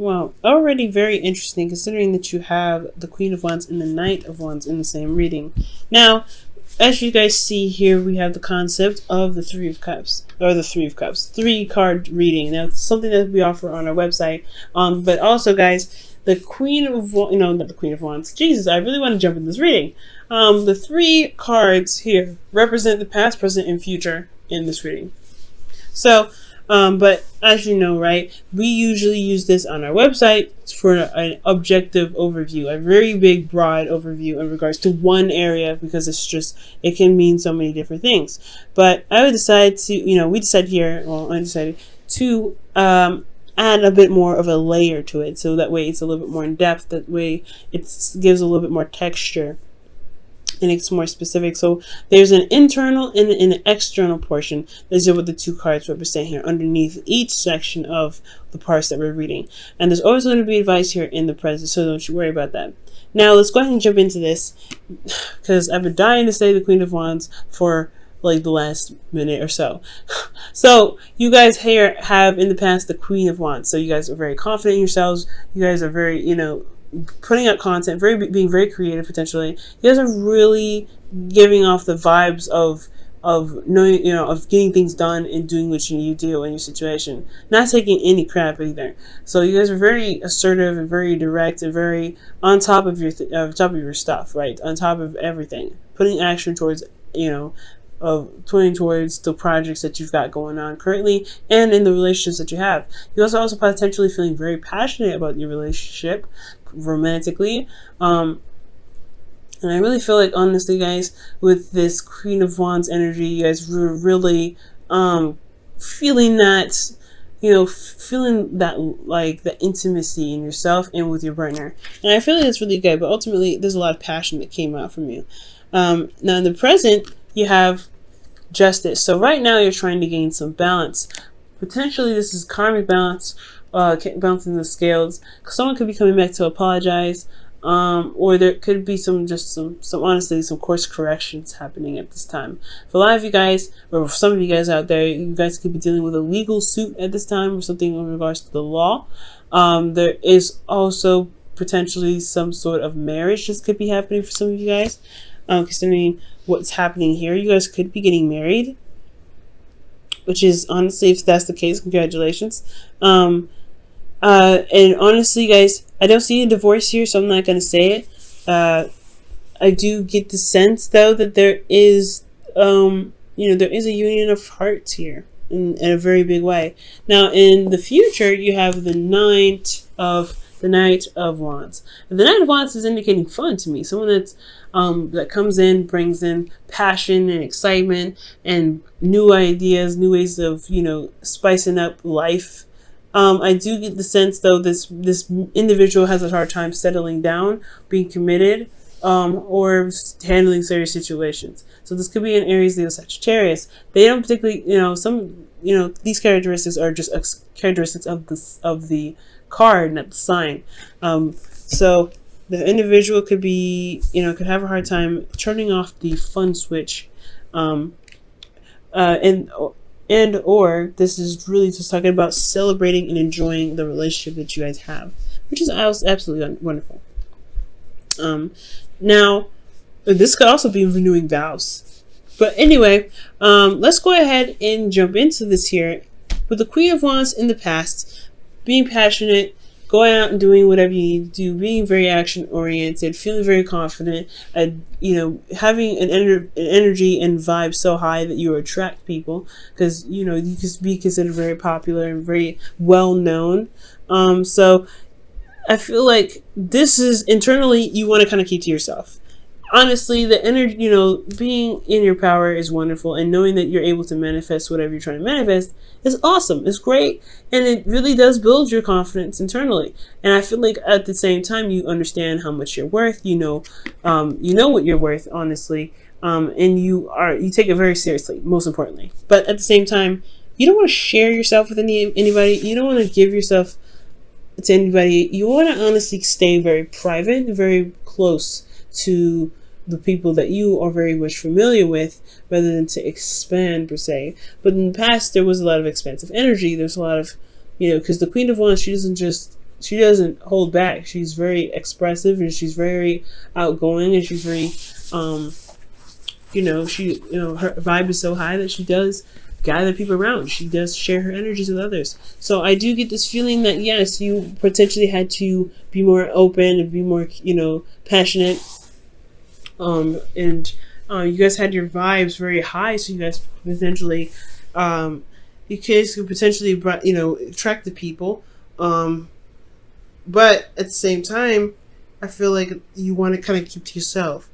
Well, already very interesting considering that you have the Queen of Wands and the Knight of Wands in the same reading. Now, as you guys see here, we have the concept of the Three of Cups, or the Three of Cups, 3-card reading. Now, it's something that we offer on our website. But also, guys, the Queen of Wands, not the Queen of Wands. Jesus, I really want to jump in this reading. The 3 cards here represent the past, present, and future in this reading. So, but as you know, right, we usually use this on our website for an objective overview, a very big, broad overview in regards to one area, because it can mean so many different things. But I would decide to, we decided here, well, I decided to add a bit more of a layer to it, so that way it's a little bit more in depth, that way it gives a little bit more texture. And it's more specific. So there's an internal and an external portion. These are what the 2 cards represent here underneath each section of the parts that we're reading. And there's always going to be advice here in the present, so don't you worry about that. Now let's go ahead and jump into this, because I've been dying to say the Queen of Wands for like the last minute or so. So you guys here have in the past the Queen of Wands. So you guys are very confident in yourselves. You guys are very, putting out content, being very creative potentially. You guys are really giving off the vibes of knowing, of getting things done and doing what you need to do in your situation. Not taking any crap either. So you guys are very assertive and very direct and very on top of your stuff, right? On top of everything. Putting action towards, of pointing towards the projects that you've got going on currently and in the relationships that you have. You also potentially feeling very passionate about your relationship romantically. And I really feel like, honestly, guys, with this Queen of Wands energy, you guys were really feeling that, feeling that, like, the intimacy in yourself and with your partner. And I feel like it's really good, but ultimately there's a lot of passion that came out from you. Now in the present, you have Justice. So right now you're trying to gain some balance. Potentially this is karmic balance, balancing the scales. Someone could be coming back to apologize, or there could be some honestly some course corrections happening at this time. For a lot of you guys, or for some of you guys out there, you guys could be dealing with a legal suit at this time or something in regards to the law. There is also potentially some sort of marriage that could be happening for some of you guys. Considering what's happening here, you guys could be getting married, which is, honestly, if that's the case, congratulations. And honestly, guys, I don't see a divorce here, so I'm not going to say it. I do get the sense, though, that there is, there is a union of hearts here in a very big way. Now, in the future, you have the Knight of Wands. And the Knight of Wands is indicating fun to me. Someone that's that comes in, brings in passion and excitement and new ideas, new ways of, spicing up life. I do get the sense, though, this individual has a hard time settling down, being committed, or handling serious situations. So this could be in Aries, Leo, Sagittarius. They don't particularly, these characteristics are just characteristics of the card, not the sign. So the individual could be, could have a hard time turning off the fun switch, and or this is really just talking about celebrating and enjoying the relationship that you guys have, which is absolutely wonderful. Now, this could also be renewing vows. But anyway, let's go ahead and jump into this here. With the Queen of Wands in the past, being passionate, going out and doing whatever you need to do, being very action oriented, feeling very confident, and having an energy and vibe so high that you attract people, because you could be considered very popular and very well known. So I feel like this is internally you want to kind of keep to yourself. Honestly, the energy, being in your power is wonderful, and knowing that you're able to manifest whatever you're trying to manifest is awesome. It's great, and it really does build your confidence internally. And I feel like at the same time, you understand how much you're worth. You know what you're worth, honestly, and you take it very seriously. Most importantly, but at the same time, you don't want to share yourself with anybody. You don't want to give yourself to anybody. You want to honestly stay very private, very close to the people that you are very much familiar with, rather than to expand per se. But in the past, there was a lot of expansive energy. There's a lot of, because the Queen of Wands, she doesn't just she doesn't hold back. She's very expressive, and she's very outgoing, and she's very her vibe is so high that she does gather people around. She does share her energies with others. So I do get this feeling that yes, you potentially had to be more open and be more, passionate. And you guys had your vibes very high, so you guys potentially, you guys could potentially, attract the people. But at the same time, I feel like you want to kind of keep to yourself.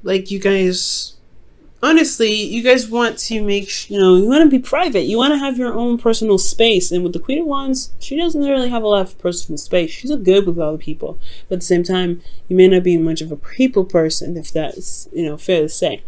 Like, you guys, honestly, you guys want to make, you want to be private. You want to have your own personal space. And with the Queen of Wands, she doesn't really have a lot of personal space. She's good with other people. But at the same time, you may not be much of a people person, if that's, fair to say.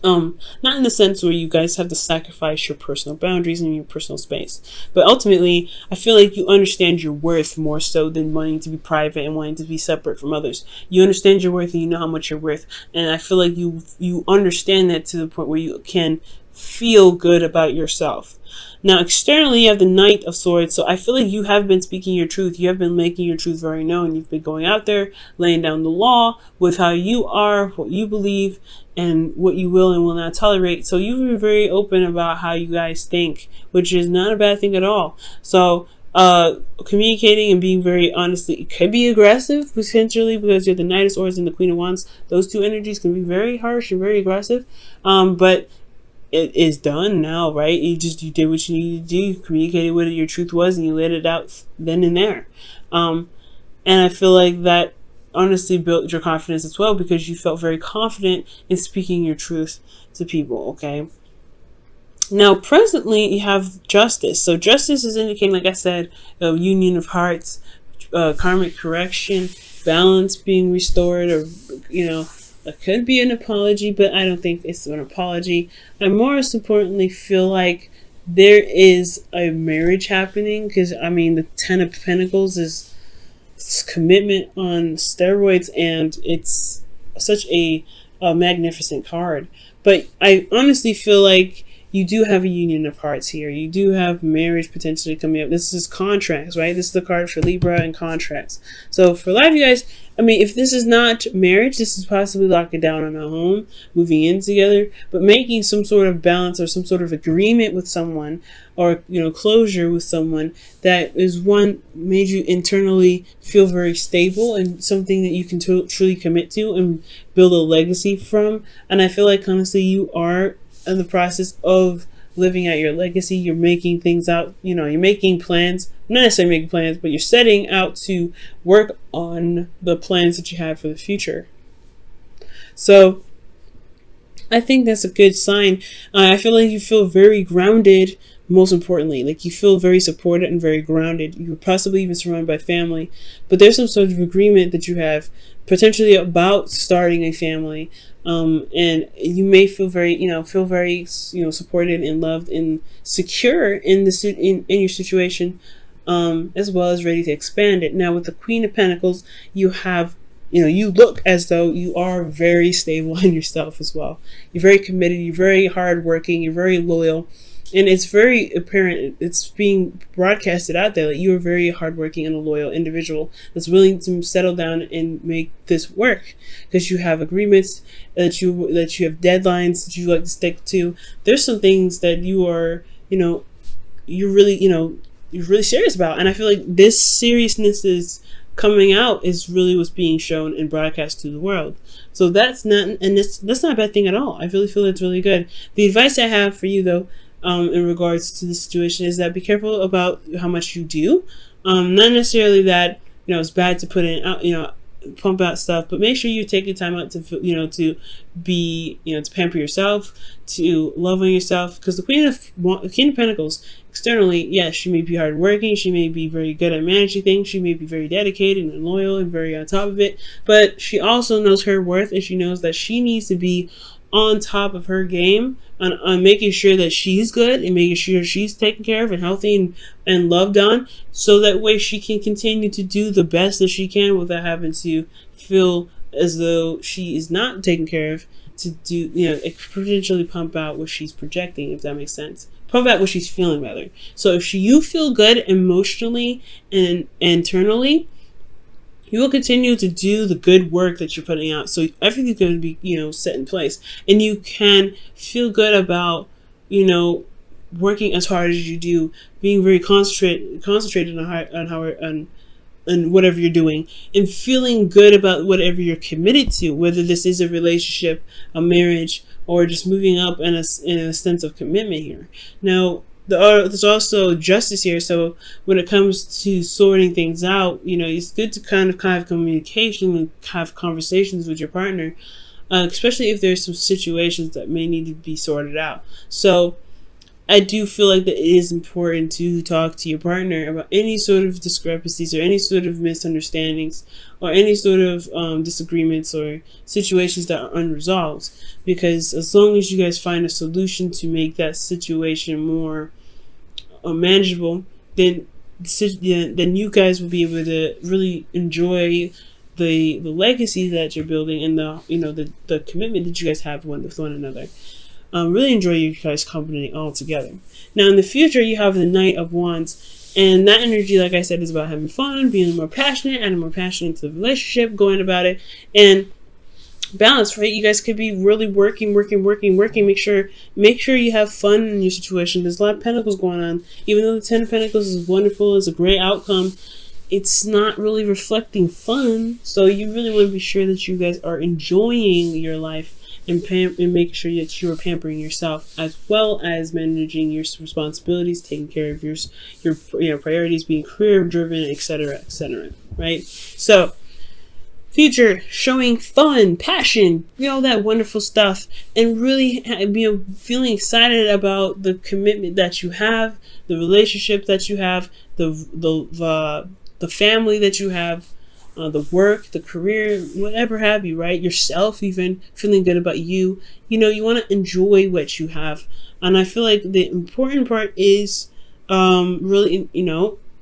Not in the sense where you guys have to sacrifice your personal boundaries and your personal space, but ultimately I feel like you understand your worth more so than wanting to be private and wanting to be separate from others. You understand your worth and you know how much you're worth, and I feel like you understand that to the point where you can feel good about yourself. Now, externally, you have the Knight of Swords, so I feel like you have been speaking your truth. You have been making your truth very known. You've been going out there, laying down the law with how you are, what you believe, and what you will and will not tolerate. So you've been very open about how you guys think, which is not a bad thing at all. So communicating and being very honest, it could be aggressive potentially because you're the Knight of Swords and the Queen of Wands. Those two energies can be very harsh and very aggressive, but it is done now, right? You did what you needed to do. You communicated what your truth was, and you let it out then and there. And I feel like that honestly built your confidence as well, because you felt very confident in speaking your truth to people. Okay. Now, presently, you have Justice. So Justice is indicating, like I said, a union of hearts, karmic correction, balance being restored, or it could be an apology, but I don't think it's an apology. I most importantly feel like there is a marriage happening, because the Ten of Pentacles is commitment on steroids, and it's such a magnificent card. But I honestly feel like you do have a union of hearts here. You do have marriage potentially coming up. This is contracts, right? This is the card for Libra and contracts. So for a lot of you guys, if this is not marriage, this is possibly locking down on a home, moving in together, but making some sort of balance or some sort of agreement with someone, or closure with someone that is made you internally feel very stable and something that you can truly commit to and build a legacy from. And I feel like honestly you are in the process of living out your legacy. You're making things out, you're making plans, not necessarily making plans, but you're setting out to work on the plans that you have for the future. So I think that's a good sign. I feel like you feel very grounded, most importantly. Like you feel very supported and very grounded. You're possibly even surrounded by family, but there's some sort of agreement that you have potentially about starting a family. And you may feel very, supported and loved and secure in your situation, as well as ready to expand it. Now, with the Queen of Pentacles, you have, you look as though you are very stable in yourself as well. You're very committed. You're very hardworking. You're very loyal. And it's very apparent, it's being broadcasted out there that you are very hardworking and a loyal individual that's willing to settle down and make this work, because you have agreements, that you have deadlines that you like to stick to. There's some things that you are, you're really serious about. And I feel like this seriousness is coming out is really what's being shown and broadcast to the world. So that's not a bad thing at all. I really feel it's really good. The advice I have for you though, in regards to the situation, is that be careful about how much you do. Not necessarily that it's bad to put in pump out stuff, but make sure you take your time out to to be to pamper yourself, to love on yourself, because the Queen of Pentacles externally, yes, she may be hardworking, she may be very good at managing things, she may be very dedicated and loyal and very on top of it, but she also knows her worth, and she knows that she needs to be on top of her game on making sure that she's good and making sure she's taken care of and healthy and loved on, so that way she can continue to do the best that she can without having to feel as though she is not taken care of to do, potentially pump out what she's projecting, if that makes sense. Pump out what she's feeling, rather. So if you feel good emotionally and internally, you will continue to do the good work that you're putting out. So everything's going to be, set in place. And you can feel good about, working as hard as you do, being very concentrated on whatever you're doing, and feeling good about whatever you're committed to, whether this is a relationship, a marriage, or just moving up in a sense of commitment here. Now, there's also justice here. So when it comes to sorting things out, it's good to kind of have communication and have conversations with your partner, especially if there's some situations that may need to be sorted out. So I do feel like that it is important to talk to your partner about any sort of discrepancies or any sort of misunderstandings or any sort of disagreements or situations that are unresolved. Because as long as you guys find a solution to make that situation more manageable, then you guys will be able to really enjoy the legacy that you're building and the commitment that you guys have with one another. Really enjoy you guys' company all together. Now, in the future, you have the Knight of Wands, and that energy, like I said, is about having fun, being more passionate, and more passionate into the relationship, going about it, and balance. Right? You guys could be really working. Make sure you have fun in your situation. There's a lot of Pentacles going on. Even though the Ten of Pentacles is wonderful, it's a great outcome, it's not really reflecting fun. So you really want to be sure that you guys are enjoying your life and making sure that you are pampering yourself, as well as managing your responsibilities, taking care of your priorities, being career driven, etc., right? So future, showing fun, passion, all that wonderful stuff, and really feeling excited about the commitment that you have, the relationship that you have, the family that you have, the work, the career, whatever have you, right? Yourself, even feeling good about you. You want to enjoy what you have. And I feel like the important part is really,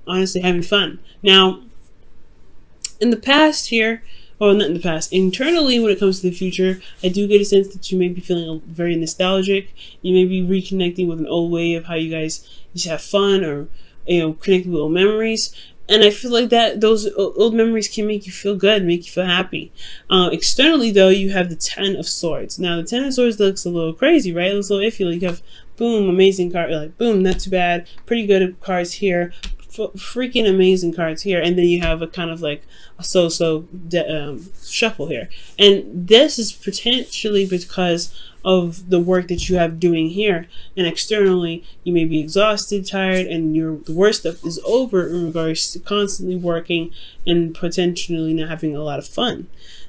honestly having fun. Now, in the past here, or not in the past, internally when it comes to the future, I do get a sense that you may be feeling very nostalgic. You may be reconnecting with an old way of how you guys used to have fun, or, connecting with old memories. And I feel like that those old memories can make you feel good, make you feel happy. Externally, though, you have the Ten of Swords. Now, the Ten of Swords looks a little crazy, right? It looks a little iffy. Like you have, boom, amazing card. Like, boom, not too bad. Pretty good cards here. Freaking amazing cards here. And then you have a kind of like a so-so shuffle here. And this is potentially because of the work that you have doing here. And externally, you may be exhausted, tired, and the worst stuff is over in regards to constantly working and potentially not having a lot of fun.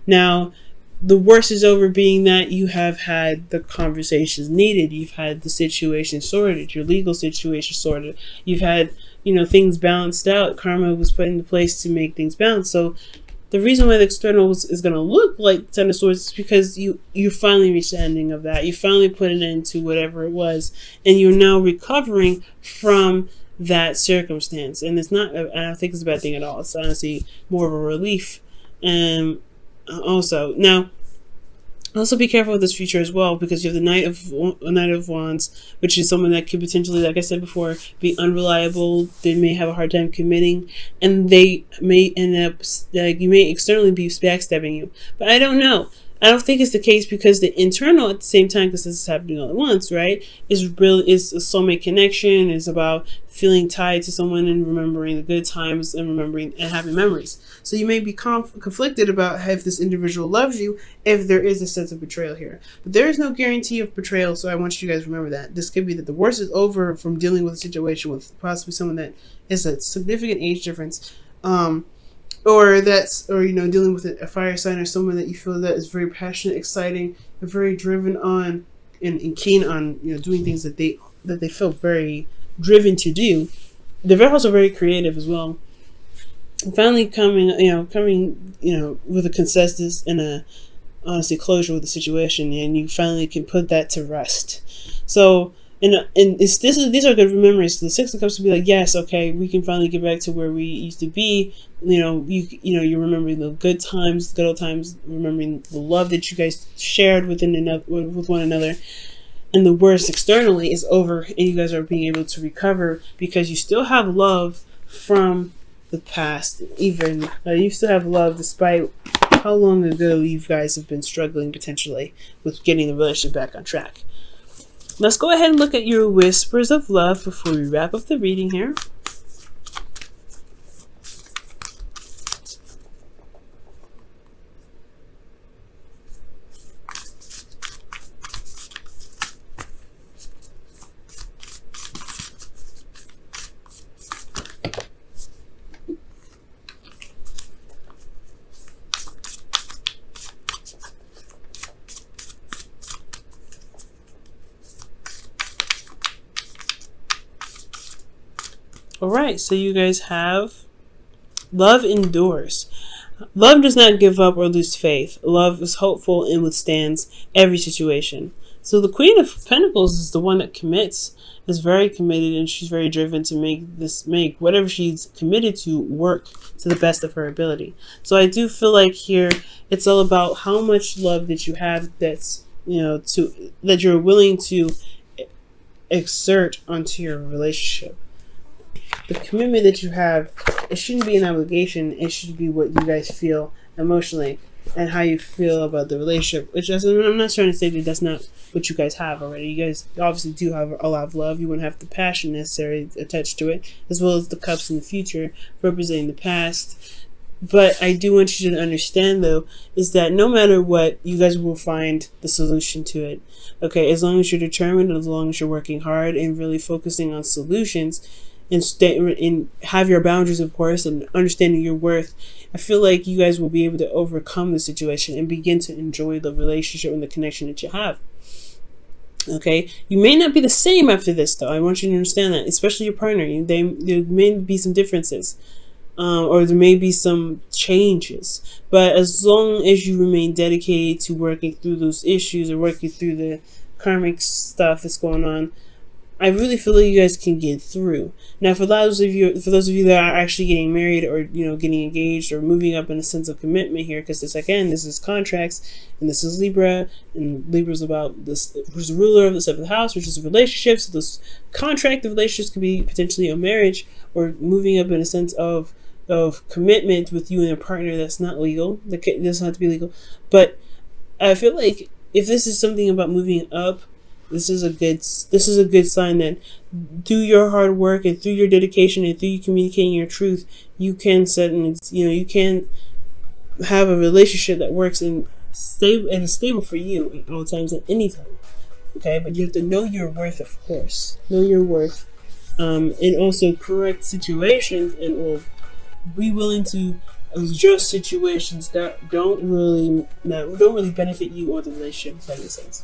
Now, the worst is over, being that you have had the conversations needed. You've had the situation sorted, your legal situation sorted. You've had, things balanced out. Karma was put into place to make things balance. So the reason why the external is going to look like Ten of Swords is because you finally reached the ending of that. You finally put an end to whatever it was, and you're now recovering from that circumstance. And I don't think it's a bad thing at all. It's honestly more of a relief. And also, now, also be careful with this future as well, because you have the Knight of Wands, which is someone that could potentially, like I said before, be unreliable. They may have a hard time committing, and they may end up, you may externally be backstabbing you. But I don't know. I don't think it's the case, because the internal at the same time, because this is happening all at once, right, is a soulmate connection, is about feeling tied to someone and remembering the good times and remembering and having memories. So you may be conflicted about if this individual loves you, if there is a sense of betrayal here. But there is no guarantee of betrayal, so I want you guys to remember that. This could be that the worst is over from dealing with a situation with possibly someone that is a significant age difference, or dealing with a fire sign, or someone that you feel that is very passionate, exciting, and very driven on and keen on doing things that they feel very driven to do. They're also very creative as well. And finally coming with a consensus and a honestly closure with the situation, and you finally can put that to rest. So these are good memories. The Six of Cups would be like, yes, okay, we can finally get back to where we used to be. You're remembering the good times, the good old times, remembering the love that you guys shared with one another. And the worst externally is over, and you guys are being able to recover because you still have love from the past. Even you still have love despite how long ago you guys have been struggling potentially with getting the relationship back on track. Let's go ahead and look at your whispers of love before we wrap up the reading here. Alright, so you guys have love endures. Love does not give up or lose faith. Love is hopeful and withstands every situation. So the Queen of Pentacles is the one that commits, is very committed, and she's very driven to make whatever she's committed to work to the best of her ability. So I do feel like here it's all about how much love that you have that you're willing to exert onto your relationship. The commitment that you have, it shouldn't be an obligation. It should be what you guys feel emotionally and how you feel about the relationship. I'm not trying to say that that's not what you guys have already. You guys obviously do have a lot of love. You wouldn't have the passion necessary attached to it, as well as the cups in the future representing the past. But I do want you to understand, though, is that no matter what, you guys will find the solution to it. Okay, as long as you're determined, as long as you're working hard and really focusing on solutions, and have your boundaries, of course, and understanding your worth, I feel like you guys will be able to overcome the situation and begin to enjoy the relationship and the connection that you have. Okay, you may not be the same after this, though. I want you to understand that, especially your partner. There may be some differences, or there may be some changes. But as long as you remain dedicated to working through those issues or working through the karmic stuff that's going on, I really feel like you guys can get through. Now, for those of you that are actually getting married or getting engaged or moving up in a sense of commitment here, because this is contracts, and this is Libra, and Libra's about this, who's the ruler of the seventh house, which is relationships. So this contract of relationships could be potentially a marriage or moving up in a sense of commitment with you and a partner that's not legal. That doesn't have to be legal, but I feel like if this is something about moving up, this is a good sign that through your hard work and through your dedication and through you communicating your truth, you can you can have a relationship that works and is stable for you at all times, at any time. Okay, but you have to know your worth, of course. Know your worth, and also correct situations, and will be willing to adjust situations that don't really benefit you or the relationship. If that makes sense.